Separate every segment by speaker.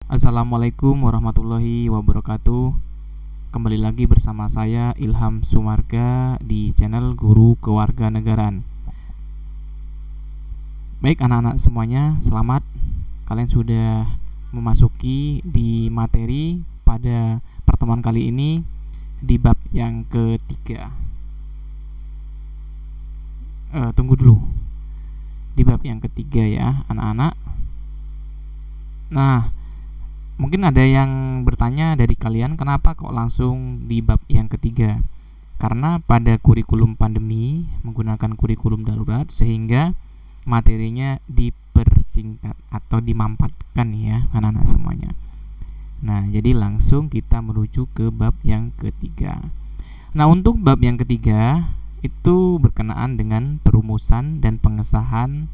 Speaker 1: Assalamualaikum warahmatullahi wabarakatuh. Kembali lagi bersama saya Ilham Sumarga di channel Guru Kewarganegaraan. Baik anak-anak semuanya, selamat. Kalian sudah memasuki di materi pada pertemuan kali ini di bab yang ketiga. Tunggu dulu. Di bab yang ketiga ya anak-anak. Nah, mungkin ada yang bertanya dari kalian, kenapa kok langsung di bab yang ketiga? Karena pada kurikulum pandemi menggunakan kurikulum darurat sehingga materinya dipersingkat atau dimampatkan ya anak-anak semuanya. Nah, jadi langsung kita menuju ke bab yang ketiga. Nah, untuk bab yang ketiga itu berkenaan dengan perumusan dan pengesahan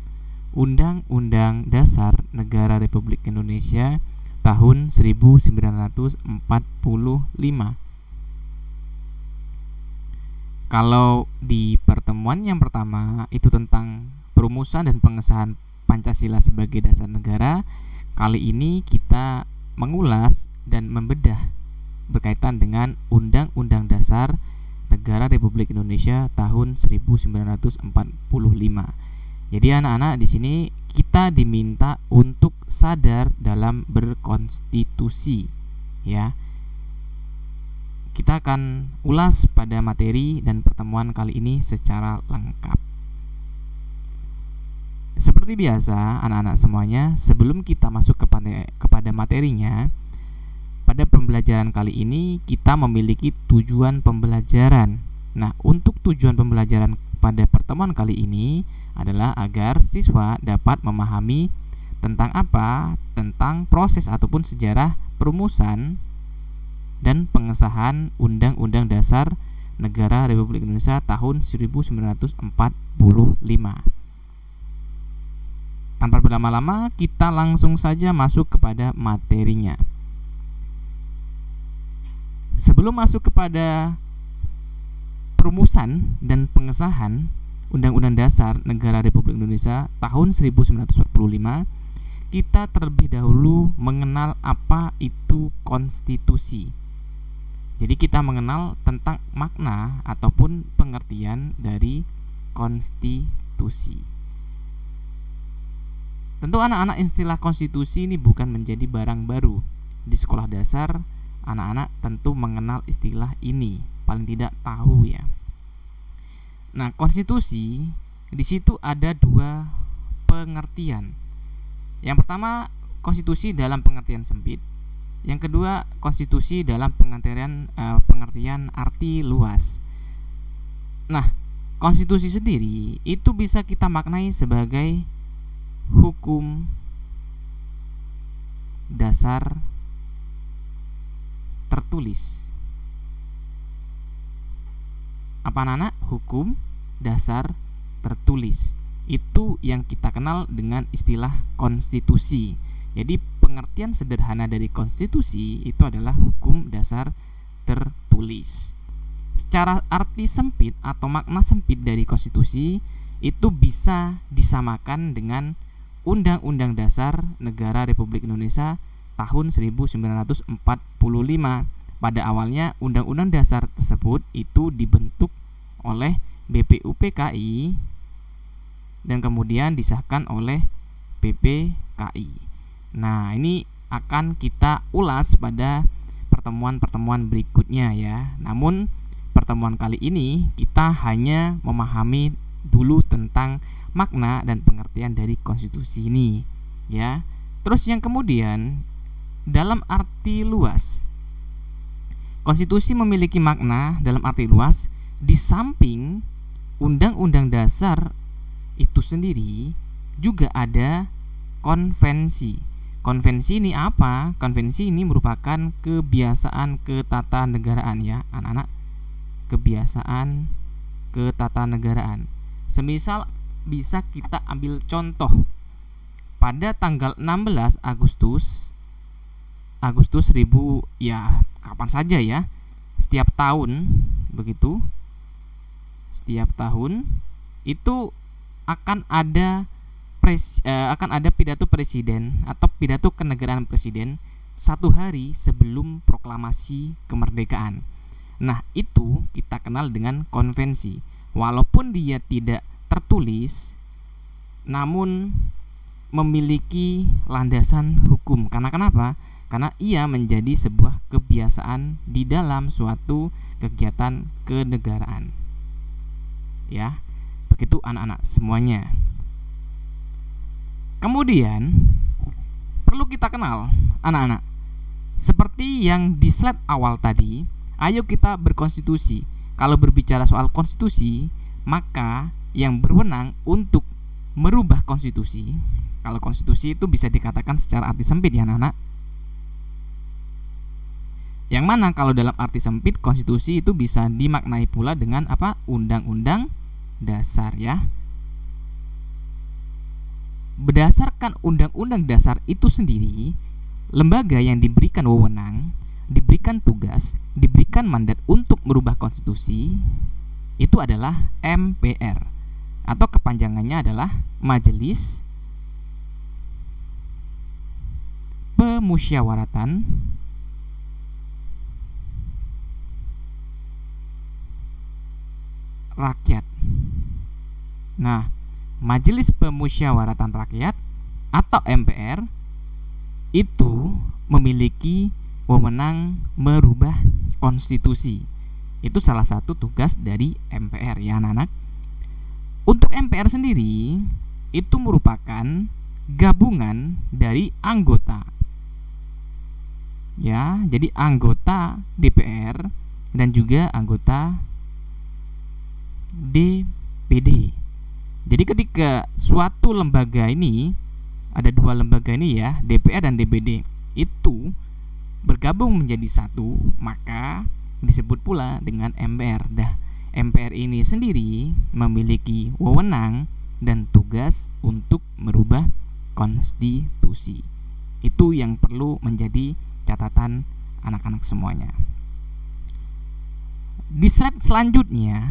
Speaker 1: Undang-Undang Dasar Negara Republik Indonesia tahun 1945. Kalau di pertemuan yang pertama itu tentang perumusan dan pengesahan Pancasila sebagai dasar negara, kali ini kita mengulas dan membedah berkaitan dengan Undang-Undang Dasar Negara Republik Indonesia tahun 1945. Jadi anak-anak di sini kita diminta untuk sadar dalam berkonstitusi ya. Kita akan ulas pada materi dan pertemuan kali ini secara lengkap. Seperti biasa anak-anak semuanya, sebelum kita masuk kepada materinya, pada pembelajaran kali ini kita memiliki tujuan pembelajaran. Nah, untuk tujuan pembelajaran pada pertemuan kali ini adalah agar siswa dapat memahami tentang apa? Tentang proses ataupun sejarah perumusan dan pengesahan Undang-Undang Dasar Negara Republik Indonesia tahun 1945. Tanpa berlama-lama, kita langsung saja masuk kepada materinya. Sebelum masuk kepada perumusan dan pengesahan Undang-Undang Dasar Negara Republik Indonesia tahun 1945, kita terlebih dahulu mengenal apa itu konstitusi. Jadi kita mengenal tentang makna ataupun pengertian dari konstitusi. Tentu anak-anak, istilah konstitusi ini bukan menjadi barang baru. Di sekolah dasar, anak-anak tentu mengenal istilah ini, paling tidak tahu ya. Nah, konstitusi di situ ada dua pengertian. Yang pertama, konstitusi dalam pengertian sempit. Yang kedua, konstitusi dalam pengertian arti luas. Nah, konstitusi sendiri itu bisa kita maknai sebagai hukum dasar tertulis. Apa anak? Hukum dasar tertulis. Itu yang kita kenal dengan istilah konstitusi. Jadi pengertian sederhana dari konstitusi itu adalah hukum dasar tertulis. Secara arti sempit atau makna sempit dari konstitusi itu bisa disamakan dengan Undang-Undang Dasar Negara Republik Indonesia tahun 1945. Pada awalnya Undang-Undang Dasar tersebut itu dibentuk oleh BPUPKI dan kemudian disahkan oleh PPKI. Nah, ini akan kita ulas pada pertemuan-pertemuan berikutnya ya. Namun pertemuan kali ini kita hanya memahami dulu tentang makna dan pengertian dari konstitusi ini ya. Terus yang kemudian dalam arti luas, konstitusi memiliki makna dalam arti luas. Di samping Undang-Undang Dasar itu sendiri juga ada konvensi. Konvensi ini apa? Konvensi ini merupakan kebiasaan ketatanegaraan ya anak-anak. Kebiasaan ketatanegaraan. Semisal bisa kita ambil contoh pada tanggal 16 Agustus 1000 ya, kapan saja ya, setiap tahun begitu. Setiap tahun itu akan ada pidato presiden atau pidato kenegaraan presiden 1 hari sebelum proklamasi kemerdekaan. Nah, itu kita kenal dengan konvensi. Walaupun dia tidak tertulis, namun memiliki landasan hukum. Karena kenapa? Karena ia menjadi sebuah kebiasaan di dalam suatu kegiatan kenegaraan. Ya, begitu anak-anak semuanya. Kemudian perlu kita kenal anak-anak, seperti yang di slide awal tadi, ayo kita berkonstitusi. Kalau berbicara soal konstitusi, maka yang berwenang untuk merubah konstitusi, kalau konstitusi itu bisa dikatakan secara arti sempit ya anak-anak, yang mana kalau dalam arti sempit konstitusi itu bisa dimaknai pula dengan apa? Undang-undang dasar ya. Berdasarkan undang-undang dasar itu sendiri, lembaga yang diberikan wewenang, diberikan tugas, diberikan mandat untuk merubah konstitusi itu adalah MPR, atau kepanjangannya adalah Majelis Pemusyawaratan Rakyat. Nah, Majelis Pemusyawaratan Rakyat atau MPR itu memiliki wewenang merubah konstitusi. Itu salah satu tugas dari MPR ya anak-anak. Untuk MPR sendiri itu merupakan gabungan dari anggota. Ya, jadi anggota DPR dan juga anggota DPD. Jadi ketika suatu lembaga ini, ada 2 lembaga ini ya, DPR dan DPD, itu bergabung menjadi satu, maka disebut pula dengan MPR. MPR ini sendiri memiliki wewenang dan tugas untuk merubah konstitusi. Itu yang perlu menjadi catatan anak-anak semuanya. Di slide selanjutnya,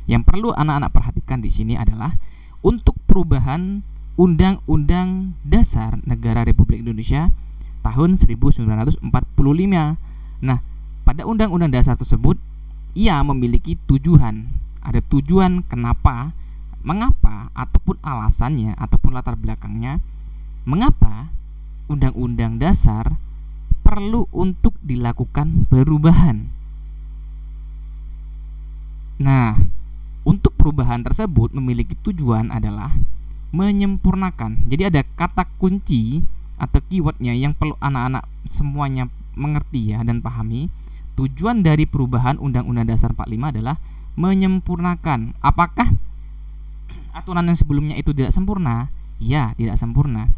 Speaker 1: yang perlu anak-anak perhatikan di sini adalah untuk perubahan Undang-Undang Dasar Negara Republik Indonesia tahun 1945. Nah, pada Undang-Undang Dasar tersebut ia memiliki tujuan. Ada tujuan kenapa, mengapa, ataupun alasannya, ataupun latar belakangnya mengapa Undang-Undang Dasar perlu untuk dilakukan perubahan. Nah, untuk perubahan tersebut memiliki tujuan adalah menyempurnakan. Jadi ada kata kunci atau keywordnya yang perlu anak-anak semuanya mengerti ya dan pahami. Tujuan dari perubahan Undang-Undang Dasar 45 adalah menyempurnakan. Apakah aturan yang sebelumnya itu tidak sempurna? Ya, tidak sempurna.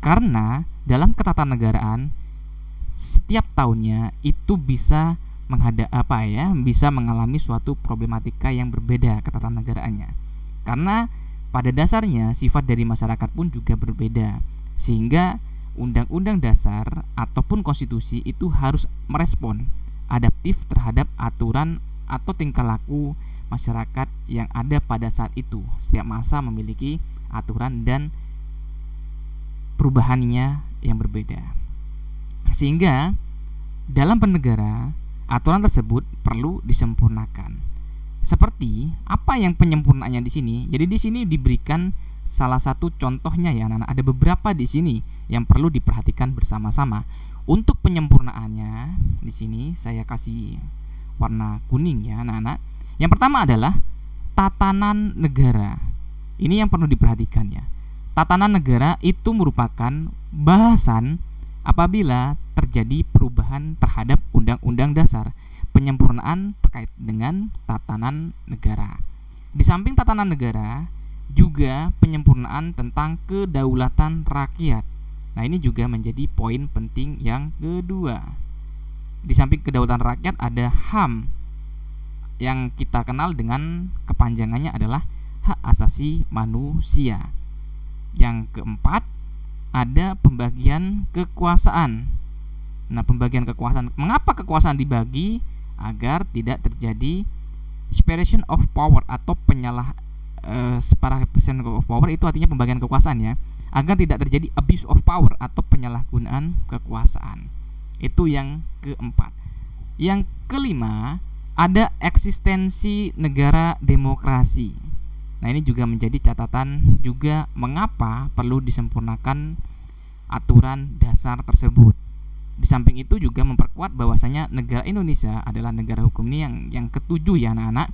Speaker 1: Karena dalam ketatanegaraan setiap tahunnya itu bisa bisa mengalami suatu problematika yang berbeda ketatanegaraannya. Karena pada dasarnya sifat dari masyarakat pun juga berbeda, sehingga undang-undang dasar ataupun konstitusi itu harus merespon adaptif terhadap aturan atau tingkah laku masyarakat yang ada pada saat itu. Setiap masa memiliki aturan dan perubahannya yang berbeda, sehingga dalam bernegara aturan tersebut perlu disempurnakan. Seperti apa yang penyempurnaannya di sini? Jadi di sini diberikan salah satu contohnya ya anak-anak. Ada beberapa di sini yang perlu diperhatikan bersama-sama. Untuk penyempurnaannya di sini saya kasih warna kuning ya anak-anak. Yang pertama adalah tatanan negara. Ini yang perlu diperhatikan ya. Tatanan negara itu merupakan bahasan apabila terjadi perubahan terhadap Undang-Undang Dasar. Penyempurnaan terkait dengan tatanan negara. Di samping tatanan negara, juga penyempurnaan tentang kedaulatan rakyat. Nah, ini juga menjadi poin penting yang kedua. Di samping kedaulatan rakyat ada HAM yang kita kenal dengan kepanjangannya adalah hak asasi manusia. Yang keempat, ada pembagian kekuasaan. Nah, pembagian kekuasaan, mengapa kekuasaan dibagi? Agar tidak terjadi separation of power atau separation of power, itu artinya pembagian kekuasaan ya. agar tidak terjadi abuse of power atau penyalahgunaan kekuasaan. Itu yang keempat. Yang kelima, ada eksistensi negara demokrasi. Nah, ini juga menjadi catatan juga mengapa perlu disempurnakan aturan dasar tersebut. Di samping itu juga memperkuat bahwasanya negara Indonesia adalah negara hukum ini yang ketujuh ya anak-anak.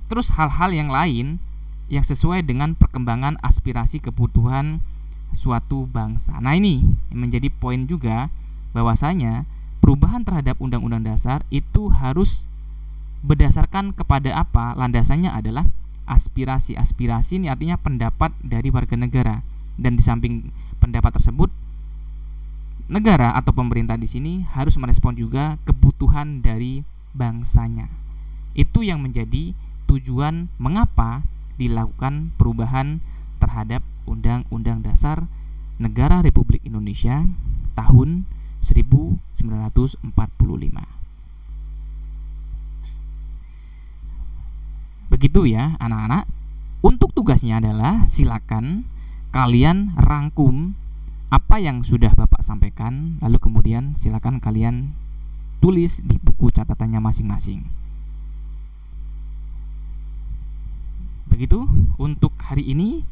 Speaker 1: Terus hal-hal yang lain yang sesuai dengan perkembangan aspirasi kebutuhan suatu bangsa. Nah, ini menjadi poin juga bahwasanya perubahan terhadap Undang-Undang Dasar itu harus berdasarkan kepada apa? Landasannya adalah aspirasi. Ini artinya pendapat dari warga negara. Dan di samping pendapat tersebut, negara atau pemerintah di sini harus merespon juga kebutuhan dari bangsanya. Itu yang menjadi tujuan mengapa dilakukan perubahan terhadap Undang-Undang Dasar Negara Republik Indonesia tahun 1945. Begitu ya anak-anak. Untuk tugasnya adalah silakan kalian rangkum apa yang sudah Bapak sampaikan, lalu kemudian silakan kalian tulis di buku catatannya masing-masing. Begitu untuk hari ini.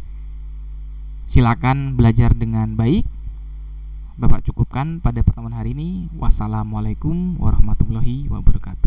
Speaker 1: Silakan belajar dengan baik. Bapak cukupkan pada pertemuan hari ini. Wassalamualaikum warahmatullahi wabarakatuh.